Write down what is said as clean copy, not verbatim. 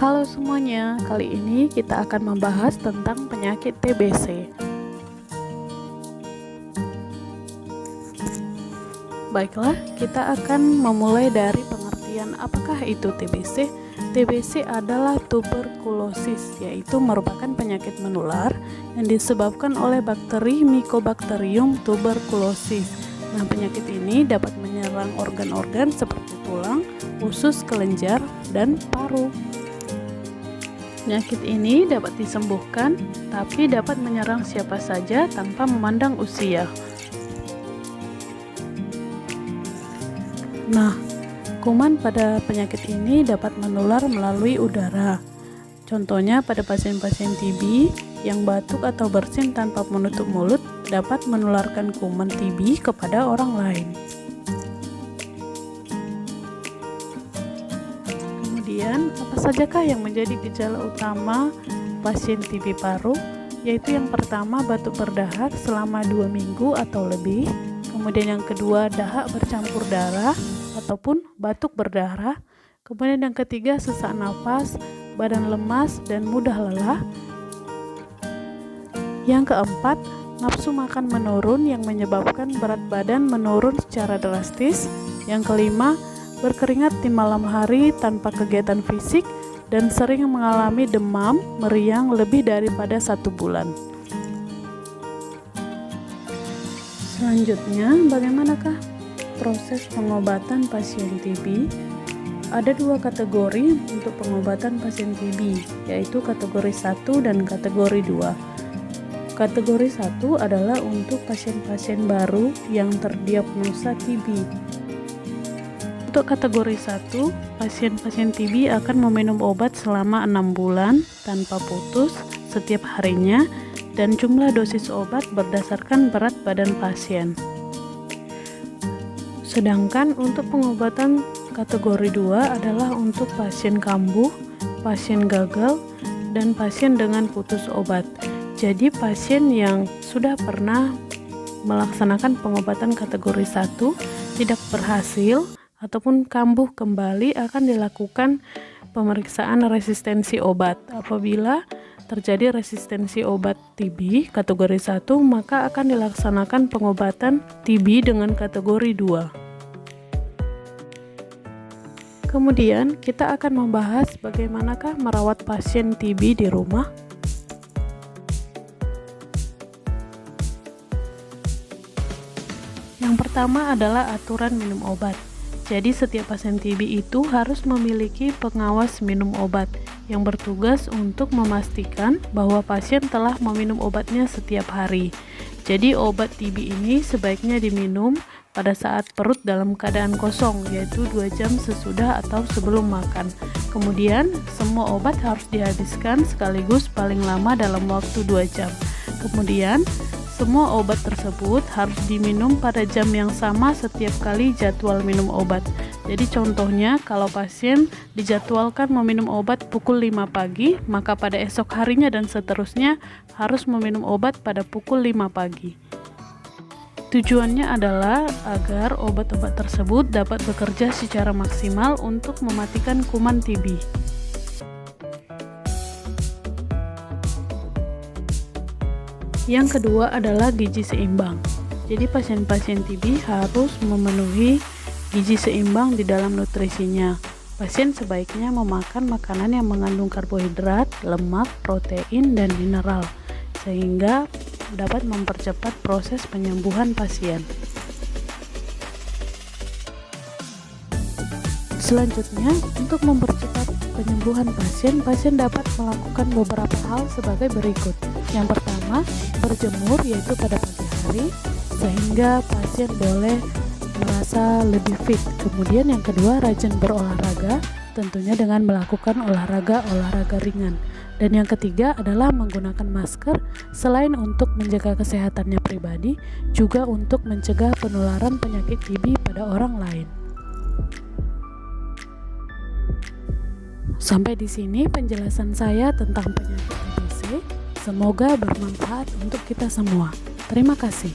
Halo semuanya, kali ini kita akan membahas tentang penyakit TBC. Baiklah, kita akan memulai dari pengertian apakah itu TBC. TBC adalah tuberkulosis, yaitu merupakan penyakit menular yang disebabkan oleh bakteri Mycobacterium tuberculosis. Nah, penyakit ini dapat menyerang organ-organ seperti tulang, usus, kelenjar, dan paru. Penyakit ini dapat disembuhkan, tapi dapat menyerang siapa saja tanpa memandang usia. Nah, kuman pada penyakit ini dapat menular melalui udara. Contohnya pada pasien-pasien TB yang batuk atau bersin tanpa menutup mulut dapat menularkan kuman TB kepada orang lain. Kemudian, apa sajakah yang menjadi gejala utama pasien TB paru? Yaitu yang pertama, batuk berdahak selama 2 minggu atau lebih. Kemudian yang kedua, dahak bercampur darah ataupun batuk berdarah. Kemudian yang ketiga, sesak napas, badan lemas dan mudah lelah. Yang keempat, nafsu makan menurun yang menyebabkan berat badan menurun secara drastis. Yang kelima, berkeringat di malam hari tanpa kegiatan fisik dan sering mengalami demam, meriang lebih daripada 1 bulan. Selanjutnya, bagaimanakah proses pengobatan pasien TB? Ada 2 kategori untuk pengobatan pasien TB, yaitu kategori 1 dan kategori 2. Kategori 1 adalah untuk pasien-pasien baru yang terdiagnosa TB. Untuk kategori 1, pasien-pasien TB akan meminum obat selama 6 bulan tanpa putus setiap harinya dan jumlah dosis obat berdasarkan berat badan pasien. Sedangkan untuk pengobatan kategori 2 adalah untuk pasien kambuh, pasien gagal, dan pasien dengan putus obat. Jadi pasien yang sudah pernah melaksanakan pengobatan kategori 1 tidak berhasil ataupun kambuh kembali akan dilakukan pemeriksaan resistensi obat. Apabila terjadi resistensi obat TB kategori 1, maka akan dilaksanakan pengobatan TB dengan kategori 2. Kemudian kita akan membahas bagaimanakah merawat pasien TB di rumah. Yang pertama adalah aturan minum obat. Jadi setiap pasien TB itu harus memiliki pengawas minum obat yang bertugas untuk memastikan bahwa pasien telah meminum obatnya setiap hari. Jadi obat TB ini sebaiknya diminum pada saat perut dalam keadaan kosong, yaitu 2 jam sesudah atau sebelum makan. Kemudian semua obat harus dihabiskan sekaligus paling lama dalam waktu 2 jam. Kemudian semua obat tersebut harus diminum pada jam yang sama setiap kali jadwal minum obat. Jadi contohnya kalau pasien dijadwalkan meminum obat pukul 5 pagi, maka pada esok harinya dan seterusnya harus meminum obat pada pukul 5 pagi. Tujuannya adalah agar obat-obat tersebut dapat bekerja secara maksimal untuk mematikan kuman TB. Yang kedua adalah gizi seimbang. Jadi pasien-pasien TB harus memenuhi gizi seimbang di dalam nutrisinya. Pasien sebaiknya memakan makanan yang mengandung karbohidrat, lemak, protein, dan mineral, sehingga dapat mempercepat proses penyembuhan pasien. Selanjutnya, untuk mempercepat penyembuhan pasien dapat melakukan beberapa hal sebagai berikut. Yang pertama, berjemur, yaitu pada pagi hari, sehingga pasien boleh merasa lebih fit. Kemudian yang kedua, rajin berolahraga, tentunya dengan melakukan olahraga ringan. Dan yang ketiga adalah menggunakan masker, selain untuk menjaga kesehatannya pribadi, juga untuk mencegah penularan penyakit TB pada orang lain. Sampai di sini penjelasan saya tentang penyakit TBC. Semoga bermanfaat untuk kita semua. Terima kasih.